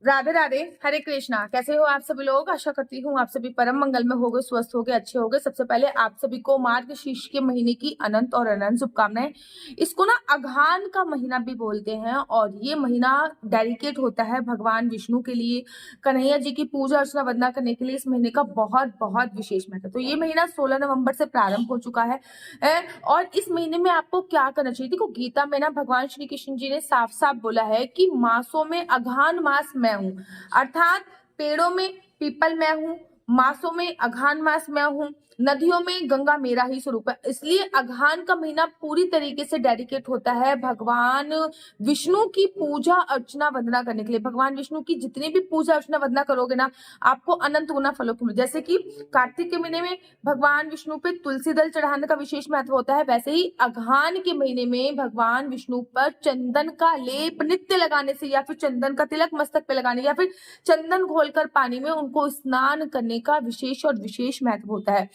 राधे राधे, हरे कृष्णा। कैसे हो आप सभी लोग? आशा करती हूँ आप सभी परम मंगल में होगे, स्वस्थ होगे, अच्छे होगे। सबसे पहले आप सभी को मार्गशीर्ष के महीने की अनंत और अनंत शुभकामनाएं। इसको ना अघान का महीना भी बोलते हैं और ये महीना डेडिकेट होता है भगवान विष्णु के लिए, कन्हैया जी की पूजा अर्चना वंदना करने के लिए। इस महीने का बहुत बहुत विशेष महत्व। तो ये महीना 16 नवंबर से प्रारंभ हो चुका है। और इस महीने में आपको क्या करना चाहिए? देखो, गीता में ना भगवान श्री कृष्ण जी ने साफ साफ बोला है कि मासों में अघान मास मैं हूं, अर्थात पेड़ों में पीपल मैं हूं, मासों में अघान मास मैं हूं, नदियों में गंगा मेरा ही स्वरूप है। इसलिए अघान का महीना पूरी तरीके से डेडिकेट होता है भगवान विष्णु की पूजा अर्चना वंदना करने के लिए। भगवान विष्णु की जितनी भी पूजा अर्चना वंदना करोगे ना, आपको अनंत गुना फलों की मिले। जैसे कि कार्तिक के महीने में भगवान विष्णु पे तुलसी दल चढ़ाने का विशेष महत्व होता है, वैसे ही अघान के महीने में भगवान विष्णु पर चंदन का लेप नित्य लगाने से, या फिर चंदन का तिलक मस्तक पे लगाने, या फिर चंदन घोलकर पानी में उनको स्नान करने का विशेष और विशेष महत्व होता है।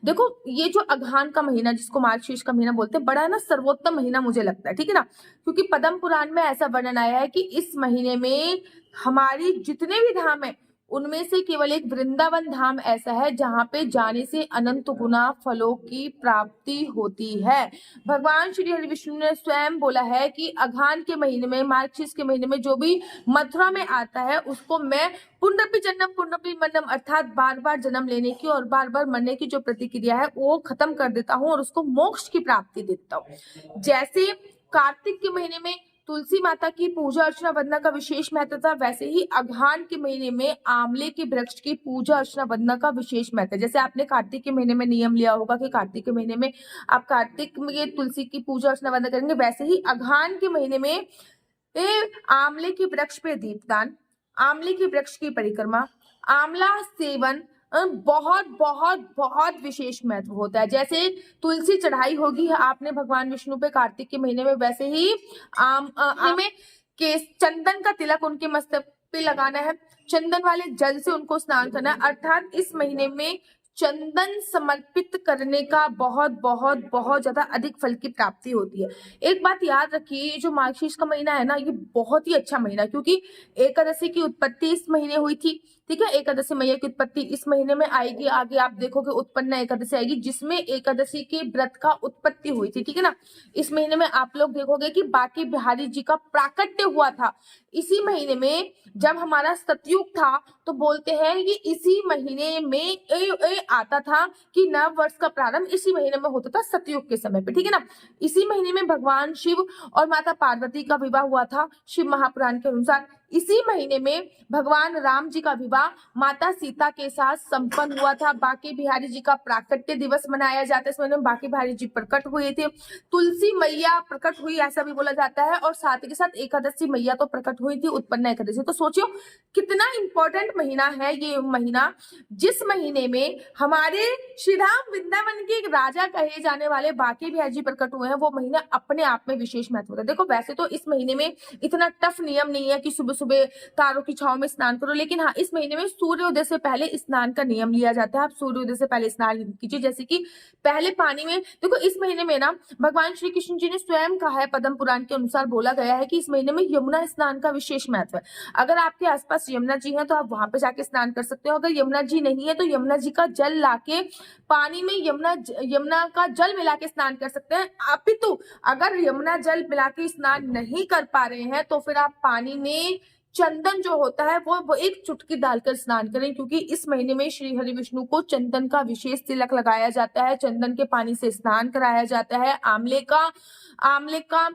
देखो, ये जो अघान का महीना, जिसको मार्गशीर्ष का महीना बोलते हैं, बड़ा ना सर्वोत्तम महीना मुझे लगता है, ठीक है ना। क्योंकि पद्म पुराण में ऐसा वर्णन आया है कि इस महीने में हमारी जितने भी धाम है उनमें से केवल एक वृंदावन धाम ऐसा है जहां पे जाने से अनंत गुना फलों की प्राप्ति होती है। भगवान श्री हरि विष्णु ने स्वयं बोला है कि अघान के महीने में, मार्गशीर्ष के महीने में जो भी मथुरा में आता है उसको मैं पुनरपि जन्म पुनरपि मन्नम, अर्थात बार बार जन्म लेने की और बार बार मरने की जो प्रतिक्रिया है वो खत्म कर देता हूँ और उसको मोक्ष की प्राप्ति देता हूँ। जैसे कार्तिक के महीने में तुलसी माता की पूजा अर्चना वंदना का विशेष महत्व था, वैसे ही अघान के महीने में आंवले के वृक्ष की पूजा अर्चना वंदना का विशेष महत्व है। जैसे आपने कार्तिक के महीने में नियम लिया होगा कि कार्तिक के महीने में आप कार्तिक में तुलसी की पूजा अर्चना वंदना करेंगे, वैसे ही अघान के महीने में आंवले के वृक्ष पे दीपदान, आंवले के वृक्ष की परिक्रमा, आंवला सेवन बहुत बहुत बहुत विशेष महत्व होता है। जैसे तुलसी चढ़ाई होगी आपने भगवान विष्णु पे कार्तिक के महीने में, वैसे ही में के चंदन का तिलक उनके मस्तक पे लगाना है, चंदन वाले जल से उनको स्नान करना है। अर्थात इस महीने में चंदन समर्पित करने का बहुत बहुत बहुत ज्यादा अधिक फल की प्राप्ति होती है। एक बात याद रखिए, ये जो मार्गशीर्ष का महीना है ना, ये बहुत ही अच्छा महीना, क्योंकि एकादशी की उत्पत्ति इस महीने हुई थी, ठीक है। एकादशी मैया की उत्पत्ति इस महीने में आएगी। आगे आप देखोगे उत्पन्न एकादशी आएगी, जिसमें एकादशी के व्रत का उत्पत्ति हुई थी, ठीक है ना। इस महीने में आप लोग देखोगे कि बाकी बिहारी जी का प्राकट्य हुआ था इसी महीने में। जब हमारा सतयुग था तो बोलते हैं कि इसी महीने में आता था कि नव वर्ष का प्रारंभ इसी महीने में होता था, सतयुग के समय पे, ठीक है ना। इसी महीने में भगवान शिव और माता पार्वती का विवाह हुआ था शिव महापुराण के अनुसार। इसी महीने में भगवान राम जी का विवाह माता सीता के साथ संपन्न हुआ था। बाकी बिहारी जी का प्राकट्य दिवस मनाया जाता है इस महीने में, बाकी बिहारी जी प्रकट हुए थे। तुलसी मैया प्रकट हुई ऐसा भी बोला जाता है, और साथ के साथ एकादशी मैया तो प्रकट हुई थी, उत्पन्न एकादशी। तो सोचियो कितना इंपॉर्टेंट महीना है ये महीना, जिस महीने में हमारे श्री राम वृंदावन के राजा कहे जाने वाले बाकी बिहारी जी प्रकट हुए हैं। वो महीना अपने आप में विशेष महत्व होता है। देखो, वैसे तो इस महीने में इतना टफ नियम नहीं है कि सुबह सुबह तारों की छांव में स्नान करो, लेकिन हाँ, इस महीने में सूर्योदय से पहले स्नान का नियम लिया जाता है। आप सूर्योदय से पहले स्नान कीजिए, जैसे कि पहले पानी में। देखो, इस महीने में ना भगवान श्री कृष्ण जी ने स्वयं कहा है, पद्म पुराण के अनुसार बोला गया है कि इस महीने में यमुना स्नान का विशेष महत्व है। अगर आपके आसपास यमुना जी है तो आप वहां पे जाके स्नान कर सकते हो। अगर यमुना जी नहीं है तो यमुना जी का जल लाके पानी में यमुना का जल मिला के स्नान कर सकते हैं। अपितु अगर यमुना जल मिला के स्नान नहीं कर पा रहे हैं तो फिर आप पानी में चंदन जो होता है वो एक चुटकी डालकर स्नान करें, क्योंकि इस महीने में श्री हरि विष्णु को चंदन का विशेष तिलक लगाया जाता है, चंदन के पानी से स्नान कराया जाता है। आंवले का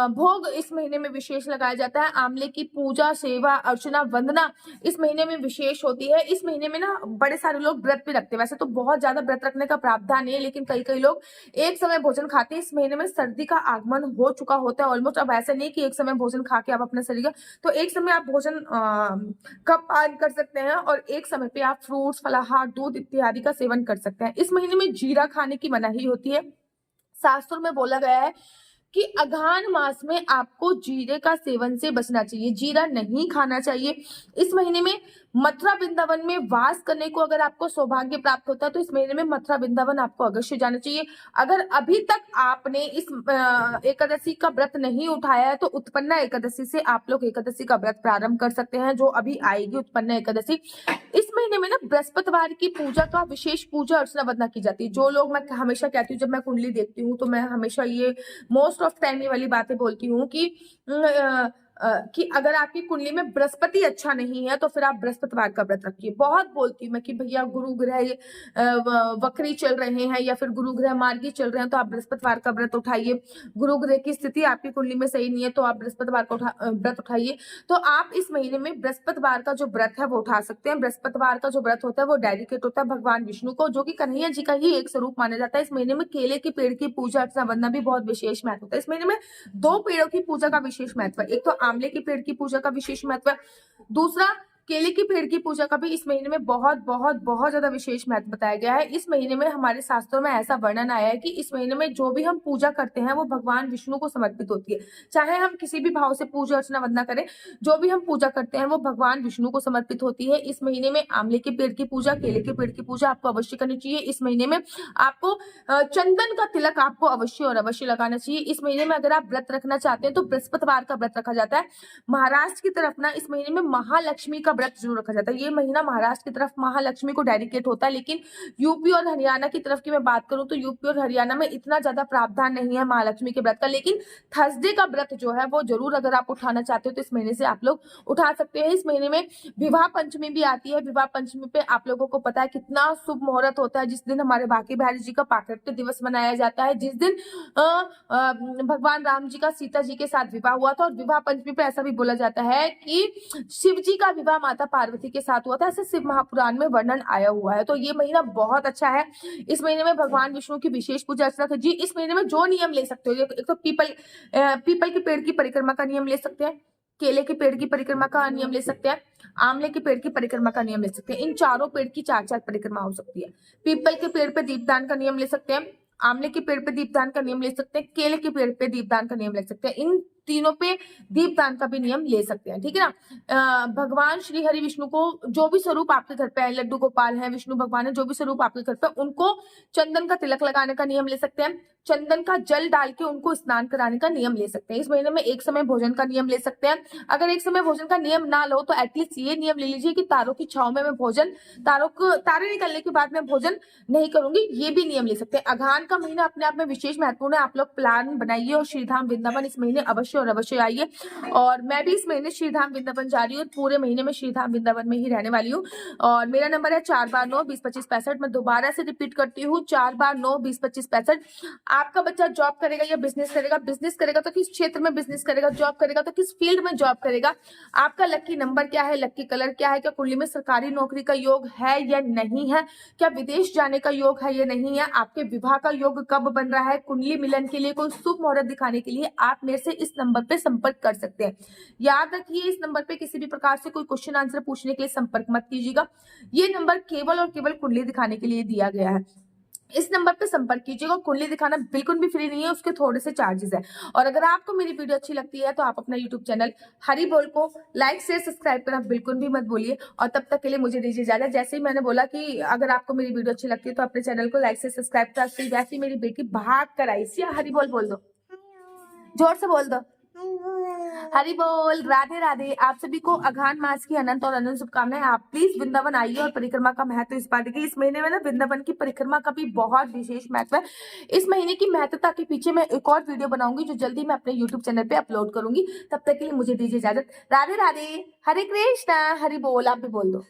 भोग इस महीने में विशेष लगाया जाता है। आंवले की पूजा सेवा अर्चना वंदना इस महीने में विशेष होती है। इस महीने में ना बड़े सारे लोग व्रत भी रखते हैं। वैसे तो बहुत ज्यादा व्रत रखने का प्रावधान नहीं है, लेकिन कई लोग एक समय भोजन खाते हैं। इस महीने में सर्दी का आगमन हो चुका होता है ऑलमोस्ट। अब ऐसा नहीं कि एक समय भोजन खा के आप अपने शरीर का, तो एक समय आप भोजन का पान कर सकते हैं और एक समय पे आप फ्रूट्स, फलाहार, दूध इत्यादि का सेवन कर सकते हैं। इस महीने में जीरा खाने की मनाही होती है। शास्त्रों में बोला गया है कि अघान मास में आपको जीरे का सेवन से बचना चाहिए, जीरा नहीं खाना चाहिए। इस महीने में मथुरा वृंदावन में वास करने को अगर आपको सौभाग्य प्राप्त होता है तो इस महीने में मथुरा वृंदावन आपको अवश्य जाना चाहिए। अगर अभी तक आपने इस एकादशी का व्रत नहीं उठाया है तो उत्पन्ना एकादशी से आप लोग एकादशी का व्रत प्रारंभ कर सकते हैं, जो अभी आएगी उत्पन्ना एकादशी। इस महीने में ना बृहस्पतिवार की पूजा का विशेष पूजा अर्चना वंदना की जाती है। जो लोग, मैं हमेशा कहती हूँ, जब मैं कुंडली देखती हूँ तो मैं हमेशा ये मोस्ट ऑफ टाइम ये वाली बातें बोलती हूँ कि अगर आपकी कुंडली में बृहस्पति अच्छा नहीं है तो फिर आप बृहस्पतिवार का व्रत रखिए। बहुत बोलती हूँ मैं कि भैया गुरु ग्रह वक्री चल रहे हैं या फिर गुरु ग्रह मार्गी चल रहे हैं तो आप बृहस्पतिवार का व्रत उठाइए। गुरु ग्रह की स्थिति आपकी कुंडली में सही नहीं है तो आप बृहस्पतिवार का व्रत उठाइए। तो आप इस महीने में बृहस्पतिवार का जो व्रत है वो उठा सकते हैं। बृहस्पतिवार का जो व्रत होता है वो डेडिकेट होता है भगवान विष्णु को, जो कि कन्हैया जी का ही एक स्वरूप माना जाता है। इस महीने में केले के पेड़ की पूजा अर्चना वंदना भी बहुत विशेष महत्व होता है। इस महीने में 2 पेड़ों की पूजा का विशेष महत्व है। एक तो आंवले के पेड़ की पूजा का विशेष महत्व है, दूसरा केले के पेड़ की पूजा का भी इस महीने में बहुत बहुत बहुत ज्यादा विशेष महत्व बताया गया है। इस महीने में हमारे शास्त्रों में ऐसा वर्णन आया है कि इस महीने में जो भी हम पूजा करते हैं वो भगवान विष्णु को समर्पित होती है। चाहे हम किसी भी भाव से पूजा अर्चना वंदना करें, जो भी हम पूजा करते हैं वो भगवान विष्णु को समर्पित होती है। इस महीने में आंवले के पेड़ की पूजा, केले के पेड़ की पूजा आपको अवश्य करनी चाहिए। इस महीने में आपको चंदन का तिलक आपको अवश्य और अवश्य लगाना चाहिए। इस महीने में अगर आप व्रत रखना चाहते हैं तो बृहस्पतिवार का व्रत रखा जाता है। महाराष्ट्र की तरफ ना इस महीने में महालक्ष्मी का व्रत जरूर रखा जाता है। ये महीना महाराष्ट्र की तरफ महालक्ष्मी को डेडिकेट होता है, लेकिन यूपी और हरियाणा की तरफ की मैं बात करूं तो यूपी और हरियाणा में इतना ज्यादा प्रावधान नहीं है महालक्ष्मी के व्रत का। लेकिन थर्सडे का व्रत जो है वो जरूर अगर आप उठाना चाहते हो तो इस महीने से आप लोग उठा सकते हैं। इस महीने में विवाह पंचमी भी आती है। विवाह पंचमी पे आप लोगों को पता है कितना शुभ मुहूर्त होता है, जिस दिन हमारे बांके बिहारी जी का प्राकट्य दिवस मनाया जाता है, जिस दिन भगवान राम जी का सीता जी के साथ विवाह हुआ था। और विवाह पंचमी पे ऐसा भी बोला जाता है कि शिव जी का विवाह माता पार्वती के साथ हुआ था, ऐसे शिव महापुराण में वर्णन आया हुआ है। तो ये महीना बहुत अच्छा है। इस महीने में भगवान विष्णु की विशेष पूजा अर्चना कीजिए। इस महीने में जो नियम ले सकते हो, एक तो पीपल के पेड़ की परिक्रमा का नियम ले सकते हैं, केले के पेड़ की परिक्रमा का नियम ले सकते हैं, आंवले के पेड़ की परिक्रमा का नियम ले सकते हैं। इन चारों पेड़ की 4-4 परिक्रमा हो सकती है। पीपल के पेड़ पे दीपदान का नियम ले सकते हैं, आंवले के पेड़ पे दीपदान का नियम ले सकते हैं, केले के पेड़ पे दीपदान का नियम ले सकते हैं। इन तीनों पे दीपदान का भी नियम ले सकते हैं, ठीक है ना। भगवान श्री हरि विष्णु को जो भी स्वरूप आपके घर पे है, लड्डू गोपाल है, विष्णु भगवान है, जो भी स्वरूप आपके घर पे, उनको चंदन का तिलक लगाने का नियम ले सकते हैं। चंदन का जल डाल के उनको स्नान कराने का नियम ले सकते हैं। इस महीने में एक समय भोजन का नियम ले सकते हैं। अगर एक समय भोजन का नियम ना लो तो एटलीस्ट ये नियम ले लीजिए कि तारों की छाव में मैं भोजन, तारे निकलने के बाद मैं भोजन नहीं करूंगी, ये भी नियम ले सकते हैं। अघान का महीना अपने आप में विशेष महत्वपूर्ण है। आप लोग प्लान बनाइए और श्रीधाम वृंदावन इस महीने अवश्य और अवश्य आइए। और मैं भी इस महीने श्रीधाम वृंदावन जा रही हूँ, पूरे महीने में श्रीधाम वृंदावन में ही रहने वाली हूँ। और मेरा नंबर है 4/9-20-25-65। मैं दोबारा से रिपीट करती हूँ, 4/9-20-25-65। आपका बच्चा जॉब करेगा या बिजनेस करेगा तो किस क्षेत्र में बिजनेस करेगा, जॉब करेगा तो किस फील्ड में जॉब करेगा, आपका लकी नंबर क्या है, लकी कलर क्या है, क्या कुंडली में सरकारी नौकरी का योग है या नहीं है, क्या विदेश जाने का योग है या नहीं है, आपके विवाह का योग कब बन रहा है, कुंडली मिलन के लिए कोई शुभ मुहूर्त दिखाने के लिए आप मेरे से इस नंबर पे संपर्क कर सकते हैं। याद रखिए, इस नंबर पे किसी भी प्रकार से कोई क्वेश्चन आंसर पूछने के लिए संपर्क मत कीजिएगा। ये नंबर केवल और केवल कुंडली दिखाने के लिए दिया गया है। इस नंबर पे संपर्क कीजिएगा। कुंडली दिखाना बिल्कुल भी फ्री नहीं है, उसके थोड़े से चार्जेस है। और अगर आपको मेरी वीडियो अच्छी लगती है तो आप अपना यूट्यूब चैनल हरि बोल को लाइक शेयर सब्सक्राइब करना बिल्कुल भी मत भूलिए। और तब तक के लिए मुझे दीजिए इजाजत। जैसे ही मैंने बोला कि अगर आपको मेरी वीडियो अच्छी लगती है तो अपने चैनल को लाइक शेयर सब्सक्राइब कर, वैसे ही मेरी बेटी भाग कर आई। हरि बोल दो, जोर से बोल दो, हरि बोल। राधे राधे। आप सभी को अघान मास की अनंत और अनंत शुभकामनाएं। आप प्लीज वृंदावन आइए और परिक्रमा का महत्व इस बात की, इस महीने में ना वृंदावन की परिक्रमा का भी बहुत विशेष महत्व है। इस महीने की महत्वता के पीछे मैं एक और वीडियो बनाऊंगी जो जल्दी मैं अपने यूट्यूब चैनल पे अपलोड करूंगी। तब तक के लिए मुझे दीजिए इजाजत। राधे राधे, हरे कृष्णा, हरि बोल। आप भी बोल दो।